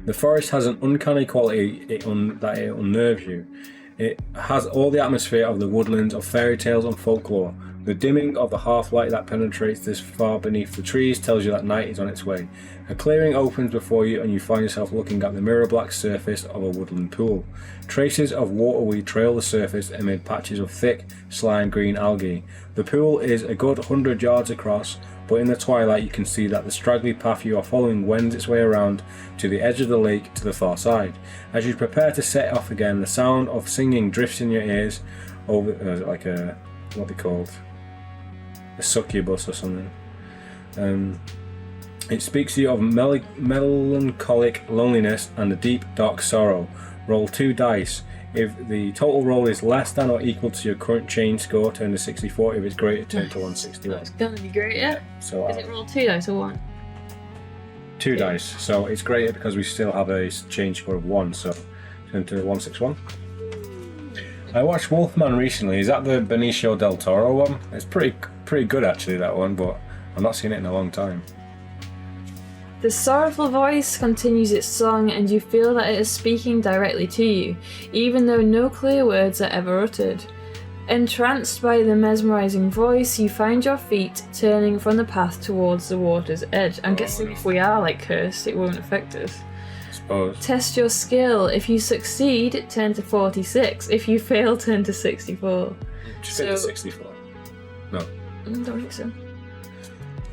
[SPEAKER 1] The forest has an uncanny quality that it unnerves you. It has all the atmosphere of the woodlands of fairy tales and folklore. The dimming of the half-light that penetrates this far beneath the trees tells you that night is on its way. A clearing opens before you and you find yourself looking at the mirror-black surface of a woodland pool. Traces of waterweed trail the surface amid patches of thick, slime-green algae. The pool is a good 100 yards across, but in the twilight you can see that the straggly path you are following wends its way around to the edge of the lake to the far side. As you prepare to set off again, the sound of singing drifts in your ears over like a, what they called? A succubus or something. It speaks to you of melancholic loneliness and a deep, dark sorrow. Roll 2 dice. If the total roll is less than or equal to your current chain score, turn to 64. If it's greater, turn to 161.
[SPEAKER 2] That's gonna be greater.
[SPEAKER 1] So
[SPEAKER 2] Is it roll 2 dice or 1?
[SPEAKER 1] 2 dice. So it's greater because we still have a chain score of 1. So turn to 161. I watched Wolfman recently. Is that the Benicio del Toro one? It's pretty good actually, that one, but I've not seen it in a long time.
[SPEAKER 2] The sorrowful voice continues its song, and you feel that it is speaking directly to you, even though no clear words are ever uttered. Entranced by the mesmerizing voice, you find your feet turning from the path towards the water's edge. I'm guessing if we are like cursed, it won't affect us.
[SPEAKER 1] Suppose.
[SPEAKER 2] Test your skill. If you succeed, turn to 46. If you fail, turn to 64.
[SPEAKER 1] Just so, 64. No.
[SPEAKER 2] I don't think so.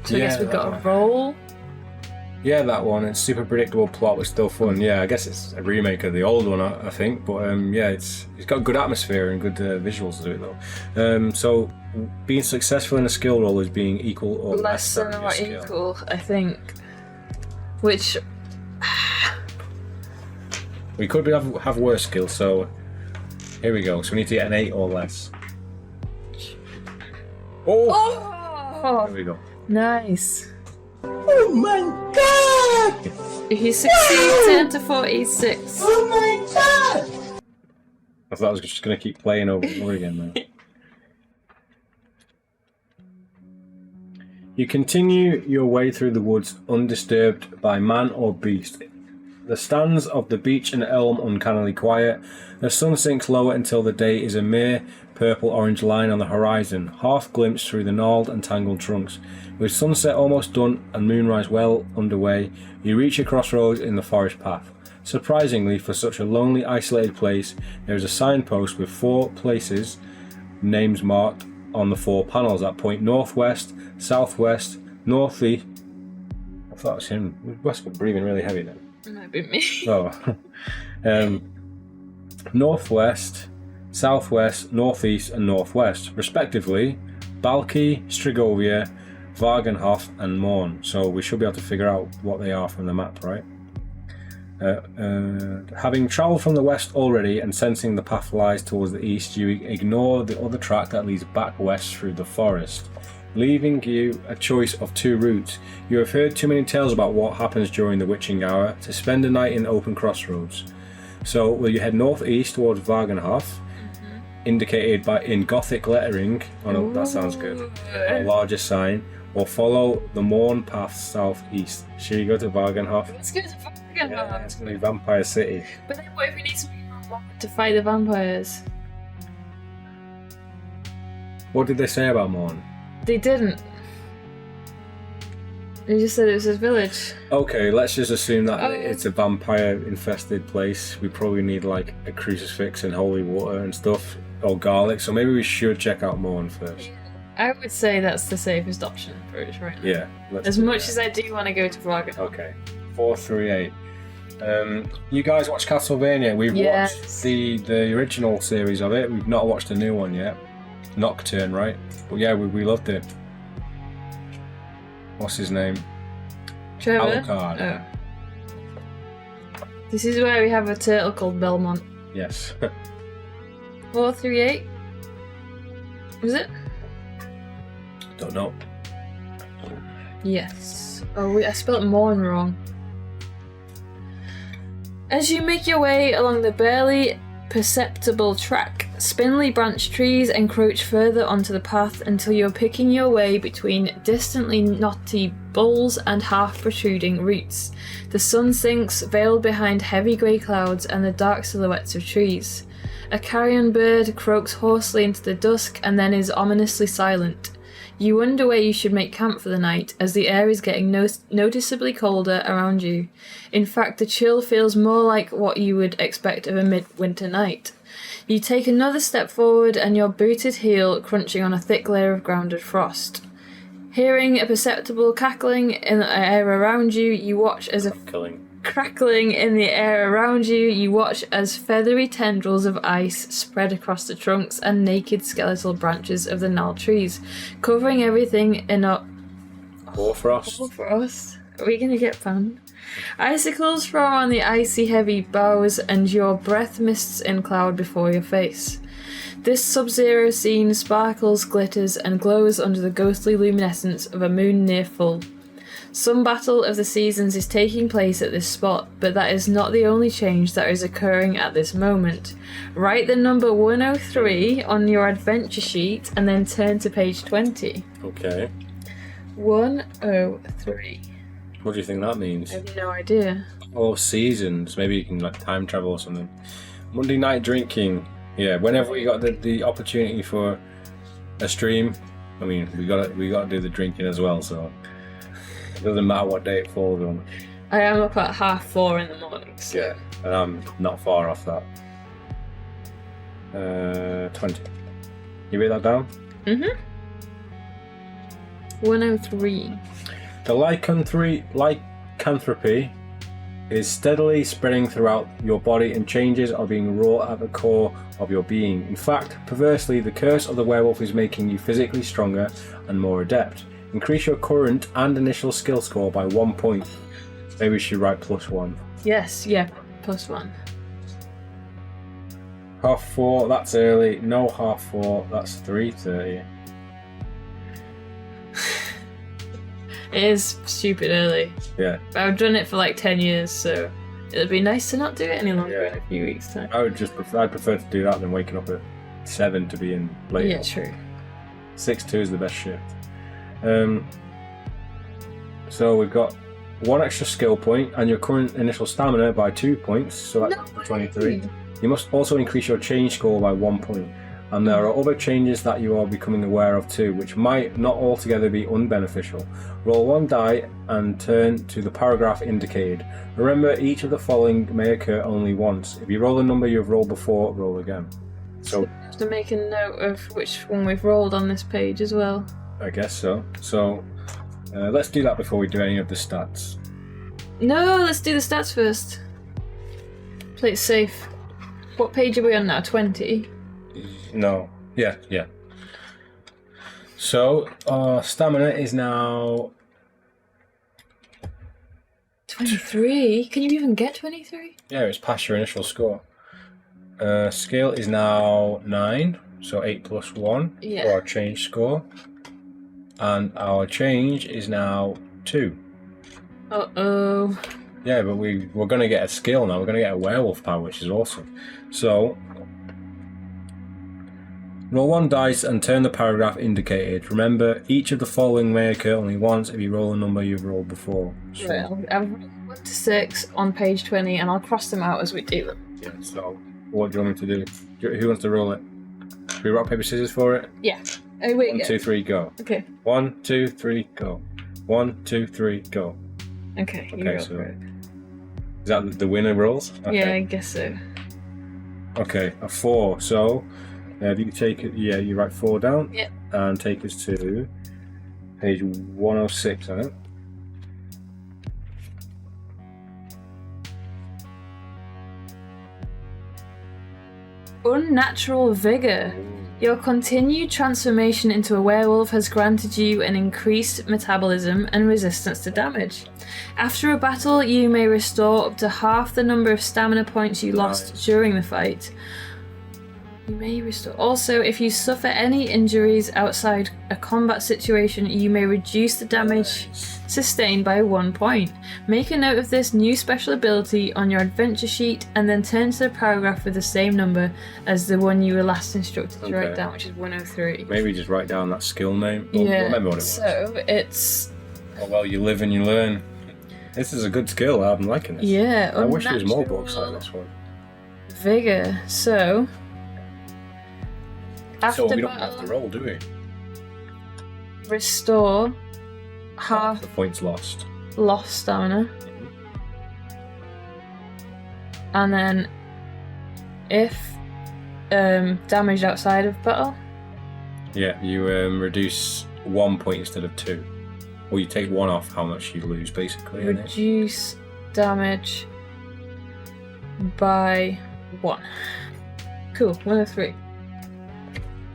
[SPEAKER 2] So
[SPEAKER 1] Yeah,
[SPEAKER 2] I guess we've got
[SPEAKER 1] that
[SPEAKER 2] a roll.
[SPEAKER 1] Yeah, that one. It's super predictable plot, but still fun. Yeah, I guess it's a remake of the old one, I think. But yeah, it's got good atmosphere and good visuals to it though. So being successful in a skill roll is being equal or less than
[SPEAKER 2] or
[SPEAKER 1] skill.
[SPEAKER 2] equal, I think. Which
[SPEAKER 1] we could have worse skills. So here we go. So we need to get an 8 or less. Oh! There we go.
[SPEAKER 2] Nice.
[SPEAKER 3] Oh my god!
[SPEAKER 2] If you succeed, turn to 46.
[SPEAKER 3] Oh my god!
[SPEAKER 1] I thought I was just going to keep playing over and over again now. You continue your way through the woods undisturbed by man or beast. The stands of the beech and elm uncannily quiet. The sun sinks lower until the day is a mere purple-orange line on the horizon, half glimpsed through the gnarled and tangled trunks. With sunset almost done and moonrise well underway, you reach a crossroads in the forest path. Surprisingly, for such a lonely, isolated place, there is a signpost with 4 places, names marked on the 4 panels that point northwest, southwest, northeast. I thought it was him. We must be breathing really heavy then.
[SPEAKER 2] It might be me.
[SPEAKER 1] Oh. Northwest, southwest, northeast and northwest, respectively, Balki, Strigovia, Wagenhof and Morn. So we should be able to figure out what they are from the map, right? Having travelled from the west already and sensing the path lies towards the east, you ignore the other track that leads back west through the forest, leaving you a choice of 2 routes. You have heard too many tales about what happens during the witching hour to spend a night in open crossroads. So will you head northeast towards Wagenhof, indicated in Gothic lettering, oh no, that sounds good, a larger sign, or follow the Morn path southeast? Should you go to Wagenhof?
[SPEAKER 2] Let's go to Wagenhof.
[SPEAKER 1] Yeah, it's going to be Vampire City.
[SPEAKER 2] But then what if we need something to fight the vampires?
[SPEAKER 1] What did they say about Morn?
[SPEAKER 2] They didn't. They just said it was his village.
[SPEAKER 1] Okay, let's just assume that it's a vampire-infested place. We probably need like a crucifix and holy water and stuff, or garlic. So maybe we should check out Morn first.
[SPEAKER 2] I would say that's the safest option for us right now.
[SPEAKER 1] Yeah.
[SPEAKER 2] As much as I do want to go to Wagenhof.
[SPEAKER 1] Okay. 438. You guys watch Castlevania? We've watched the original series of it. We've not watched the new one yet. Nocturne, right? But yeah, we loved it. What's his name?
[SPEAKER 2] Trevor?
[SPEAKER 1] Alucard.
[SPEAKER 2] Oh. This is where we have a turtle called Belmont.
[SPEAKER 1] Yes.
[SPEAKER 2] 438? Was it?
[SPEAKER 1] Don't know.
[SPEAKER 2] Yes. Oh, wait, I spelled mourn wrong. As you make your way along the barely perceptible track, spindly branched trees encroach further onto the path until you're picking your way between distantly knotty boles and half-protruding roots. The sun sinks, veiled behind heavy grey clouds and the dark silhouettes of trees. A carrion bird croaks hoarsely into the dusk and then is ominously silent. You wonder where you should make camp for the night, as the air is getting noticeably colder around you. In fact, the chill feels more like what you would expect of a midwinter night. You take another step forward and your booted heel crunching on a thick layer of grounded frost. Hearing a perceptible cackling in the air around you, you watch as crackling in the air around you, you watch as feathery tendrils of ice spread across the trunks and naked skeletal branches of the gnarled trees, covering everything in a
[SPEAKER 1] Hoarfrost.
[SPEAKER 2] Are we gonna get fun? Icicles form on the icy heavy boughs and your breath mists in cloud before your face. This sub-zero scene sparkles, glitters and glows under the ghostly luminescence of a moon near full. Some battle of the seasons is taking place at this spot, but that is not the only change that is occurring at this moment. Write the number 103 on your adventure sheet and then turn to page 20.
[SPEAKER 1] Okay.
[SPEAKER 2] 103.
[SPEAKER 1] What do you think that means?
[SPEAKER 2] I have no idea.
[SPEAKER 1] Or seasons. Maybe you can like time travel or something. Monday night drinking. Yeah, whenever we got the opportunity for a stream, I mean, we got to do the drinking as well, so it doesn't matter what day it falls on.
[SPEAKER 2] I am up at 4:30 in the morning, so...
[SPEAKER 1] Yeah, and I'm not far off that. 20. You write that down?
[SPEAKER 2] 103.
[SPEAKER 1] The lycanthropy is steadily spreading throughout your body and changes are being wrought at the core of your being. In fact, perversely, the curse of the werewolf is making you physically stronger and more adept. Increase your current and initial skill score by 1 point. Maybe we should write +1.
[SPEAKER 2] Yes, yeah, +1.
[SPEAKER 1] 4:30, that's early. No 4:30, that's 3:30.
[SPEAKER 2] It is stupid early.
[SPEAKER 1] Yeah.
[SPEAKER 2] But I've done it for like 10 years, so it'd be nice to not do it any longer in a few weeks' time.
[SPEAKER 1] I'd prefer to do that than waking up at 7 to be in late.
[SPEAKER 2] Yeah, true.
[SPEAKER 1] 6-2 is the best shift. So we've got 1 extra skill point and your current initial stamina by 2 points, so that's 23. You must also increase your change score by 1 point. And there are other changes that you are becoming aware of too, which might not altogether be unbeneficial. Roll 1 die and turn to the paragraph indicated. Remember, each of the following may occur only once. If you roll a number you have rolled before, roll again. So
[SPEAKER 2] I have to make a note of which one we've rolled on this page as well.
[SPEAKER 1] I guess so. So let's do that before we do any of the stats.
[SPEAKER 2] No, let's do the stats first. Play it safe. What page are we on now? 20?
[SPEAKER 1] No. Yeah. So, our stamina is now...
[SPEAKER 2] 23? Can you even get 23?
[SPEAKER 1] Yeah, it's past your initial score. Skill is now 9, so 8 + 1 for our change score. And our change is now 2.
[SPEAKER 2] Uh-oh.
[SPEAKER 1] Yeah, but we're going to get a skill now. We're going to get a werewolf power, which is awesome. So... roll 1 dice and turn the paragraph indicated. Remember, each of the following may occur only once if you roll a number you've rolled before. So,
[SPEAKER 2] Right, I've rolled 1 to 6 on page 20 and I'll cross them out as we do them.
[SPEAKER 1] yeah, so what do you want me to do? Who wants to roll it? Should we rock, paper, scissors for it?
[SPEAKER 2] Yeah. Oh, wait.
[SPEAKER 1] 1, 2, 3, go.
[SPEAKER 2] Okay.
[SPEAKER 1] 1, 2, 3, go. 1, 2, 3, go.
[SPEAKER 2] Okay, you
[SPEAKER 1] Okay,
[SPEAKER 2] go
[SPEAKER 1] so
[SPEAKER 2] for it.
[SPEAKER 1] is that the winner rolls? Okay.
[SPEAKER 2] Yeah, I guess so.
[SPEAKER 1] Okay, a 4. So if you take it, yeah, you write 4 down.
[SPEAKER 2] Yep.
[SPEAKER 1] And take us to page 106, I think.
[SPEAKER 2] Unnatural vigor. Your continued transformation into a werewolf has granted you an increased metabolism and resistance to damage. After a battle, you may restore up to half the number of stamina points you lost during the fight. You may restore. Also, if you suffer any injuries outside a combat situation, you may reduce the damage sustained by 1 point. Make a note of this new special ability on your adventure sheet and then turn to the paragraph with the same number as the one you were last instructed to write down, which is 103.
[SPEAKER 1] Maybe just write down that skill name. Well, remember what it was.
[SPEAKER 2] So it's...
[SPEAKER 1] Oh, well, you live and you learn. This is a good skill. I'm liking this.
[SPEAKER 2] Yeah.
[SPEAKER 1] I wish there was more books like this one.
[SPEAKER 2] Vigor. So... After
[SPEAKER 1] So we don't
[SPEAKER 2] battle,
[SPEAKER 1] have to roll, do we?
[SPEAKER 2] restore half
[SPEAKER 1] The points lost.
[SPEAKER 2] lost stamina. And then if damaged outside of battle,
[SPEAKER 1] Yeah, you reduce 1 point instead of 2. Or you take 1 off how much you lose, basically. innit?
[SPEAKER 2] reduce damage by 1. Cool, 103.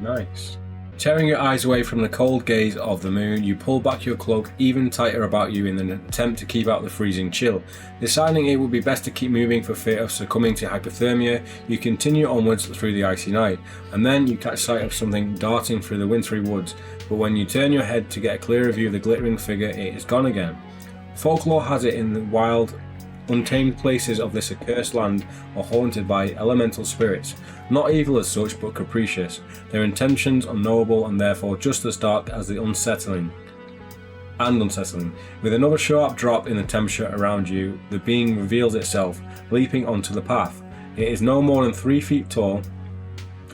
[SPEAKER 1] Nice. Tearing your eyes away from the cold gaze of the moon, you pull back your cloak even tighter about you in an attempt to keep out the freezing chill. Deciding it would be best to keep moving for fear of succumbing to hypothermia, you continue onwards through the icy night, and then you catch sight of something darting through the wintry woods, but when you turn your head to get a clearer view of the glittering figure, it is gone again. Folklore has it in the wild, untamed places of this accursed land are haunted by elemental spirits, not evil as such but capricious, their intentions unknowable and therefore just as dark as the unsettling. With another sharp drop in the temperature around you, the being reveals itself, leaping onto the path. It is no more than 3 feet tall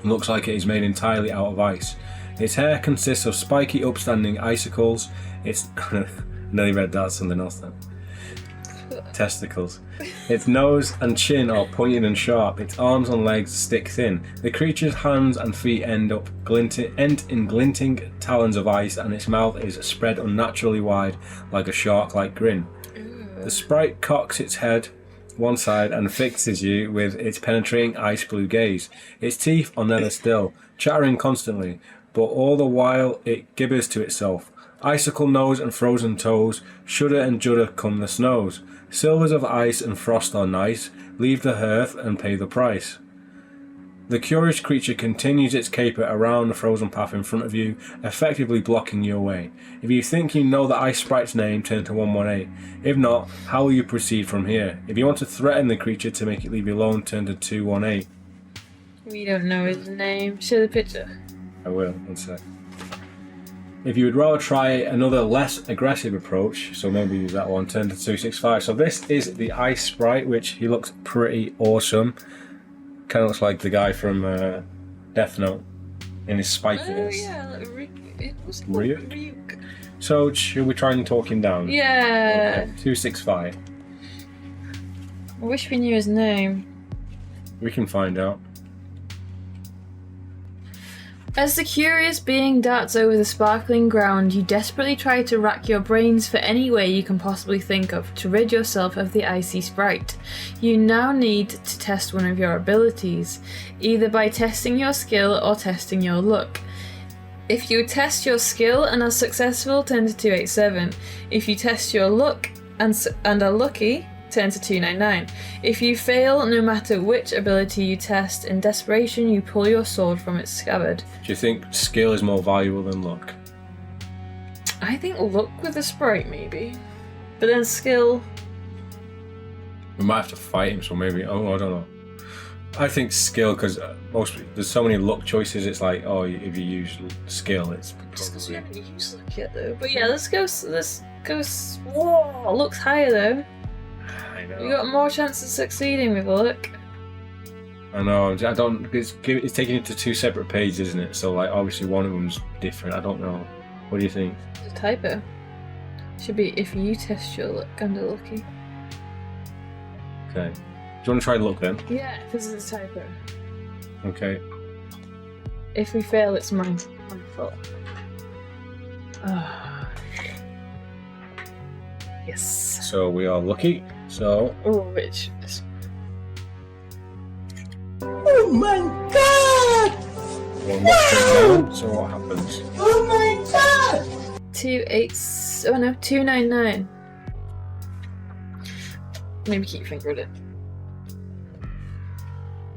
[SPEAKER 1] and looks like it is made entirely out of ice. Its hair consists of spiky upstanding icicles. Its nearly read that, something else then. Testicles. Its nose and chin are pointed and sharp. Its arms and legs stick thin. The creature's hands and feet end in glinting talons of ice, and its mouth is spread unnaturally wide, like a shark-like grin. The sprite cocks its head one side and fixes you with its penetrating ice blue gaze. Its teeth are never still, chattering constantly, but all the while it gibbers to itself. Icicle nose and frozen toes, shudder and judder come the snows. Silvers of ice and frost are nice, leave the hearth and pay the price. The curious creature continues its caper around the frozen path in front of you, effectively blocking your way. If you think you know the ice sprite's name, turn to 118. If not, how will you proceed from here? If you want to threaten the creature to make it leave you alone, turn to 218.
[SPEAKER 2] We don't know his name. Show the picture.
[SPEAKER 1] I will, one sec. If you would rather try another less aggressive approach, so maybe use that one, turn to 265. So this is the ice sprite, which he looks pretty awesome. Kind of looks like the guy from Death Note in his spikiness.
[SPEAKER 2] Oh yeah, it was
[SPEAKER 1] Ryuk. So should we try and talk him down?
[SPEAKER 2] Yeah.
[SPEAKER 1] Okay, 265.
[SPEAKER 2] I wish we knew his name.
[SPEAKER 1] We can find out.
[SPEAKER 2] As the curious being darts over the sparkling ground, you desperately try to rack your brains for any way you can possibly think of to rid yourself of the icy sprite. You now need to test one of your abilities, either by testing your skill or testing your luck. If you test your skill and are successful, turn to 287. If you test your luck and are lucky, turn to 299. If you fail, no matter which ability you test, in desperation you pull your sword from its scabbard.
[SPEAKER 1] Do you think skill is more valuable than luck?
[SPEAKER 2] I think luck with the sprite maybe. But then skill...
[SPEAKER 1] We might have to fight him, so maybe... Oh, I don't know. I think skill, because there's so many luck choices, it's like, oh, if you use skill, it's
[SPEAKER 2] Just because we
[SPEAKER 1] probably...
[SPEAKER 2] haven't used luck yet though. But yeah, let's go... Whoa! Luck's higher though.
[SPEAKER 1] I know.
[SPEAKER 2] You got more chance of succeeding with luck.
[SPEAKER 1] I know. I don't. It's taking it to 2 separate pages, isn't it? So like, obviously one of them's different. I don't know. What do you think?
[SPEAKER 2] It's a typo. Should be if you test your luck under lucky.
[SPEAKER 1] Okay. Do you want to try luck then?
[SPEAKER 2] Yeah, because it's a typo.
[SPEAKER 1] Okay.
[SPEAKER 2] If we fail, it's my fault. Yes.
[SPEAKER 1] So we are lucky. So
[SPEAKER 2] Oh, which is
[SPEAKER 3] Oh my god!
[SPEAKER 1] one more down. So what happens?
[SPEAKER 3] Oh my god!
[SPEAKER 2] 299. Maybe keep your finger at it.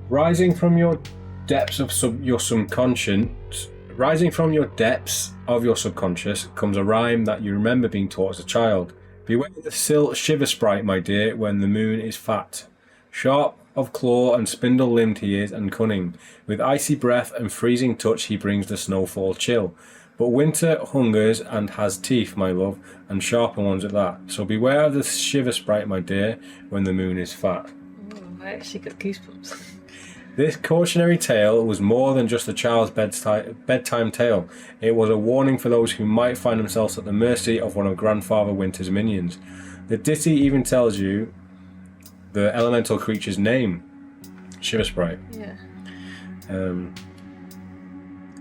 [SPEAKER 1] Rising from your depths of your subconscious, rising from your depths of your subconscious comes a rhyme that you remember being taught as a child. Beware the shiver sprite, my dear, when the moon is fat. Sharp of claw and spindle-limbed he is and cunning. With icy breath and freezing touch he brings the snowfall chill. But winter hungers and has teeth, my love, and sharper ones at that. So beware of the shiver sprite, my dear, when the moon is fat.
[SPEAKER 2] Oh, I actually got goosebumps.
[SPEAKER 1] This cautionary tale was more than just a child's bedtime tale. It was a warning for those who might find themselves at the mercy of one of Grandfather Winter's minions. The ditty even tells you the elemental creature's name, Shiver Sprite.
[SPEAKER 2] Yeah.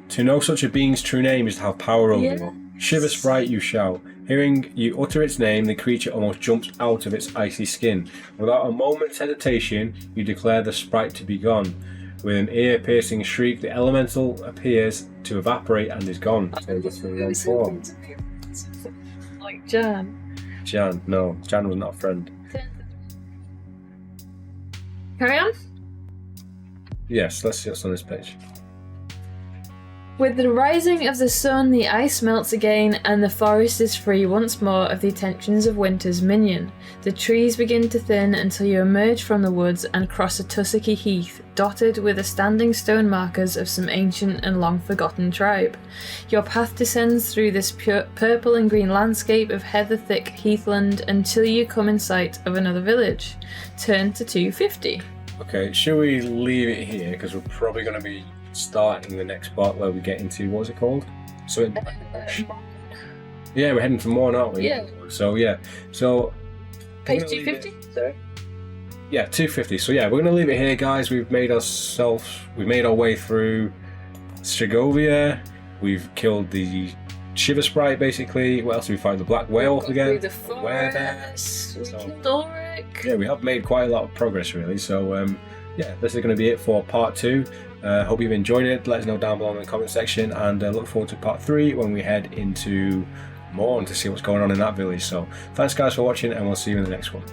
[SPEAKER 1] To know such a being's true name is to have power over them. Shiver Sprite, you shout. Hearing you utter its name, the creature almost jumps out of its icy skin. Without a moment's hesitation, you declare the sprite to be gone. With an ear-piercing shriek, the elemental appears to evaporate and is gone.
[SPEAKER 2] Like Jan.
[SPEAKER 1] Jan, no. Jan was not a friend.
[SPEAKER 2] Carry on?
[SPEAKER 1] Yes, let's see what's on this page.
[SPEAKER 2] With the rising of the sun, the ice melts again, and the forest is free once more of the attentions of winter's minion. The trees begin to thin until you emerge from the woods and cross a tussocky heath, dotted with the standing stone markers of some ancient and long-forgotten tribe. Your path descends through this purple and green landscape of heather-thick heathland until you come in sight of another village. Turn to 250.
[SPEAKER 1] Okay, should we leave it here? Because we're probably going to be starting the next part where we get into, what's it called? So yeah, we're heading for more, aren't we?
[SPEAKER 2] Yeah.
[SPEAKER 1] So
[SPEAKER 2] Page 250?
[SPEAKER 1] Sorry? Yeah, 250. So yeah, we're gonna leave it here, guys. We've made our way through Segovia. We've killed the Shiver Sprite, basically. What else did we find? The Black Werewolf again.
[SPEAKER 2] Through the forest. We killed Ulrich.
[SPEAKER 1] Yeah, we have made quite a lot of progress, really. So yeah, this is going to be it for part 2. Hope you've enjoyed it. Let us know down below in the comment section, and look forward to part 3 when we head into Morn to see what's going on in that village. So thanks guys for watching, and we'll see you in the next one.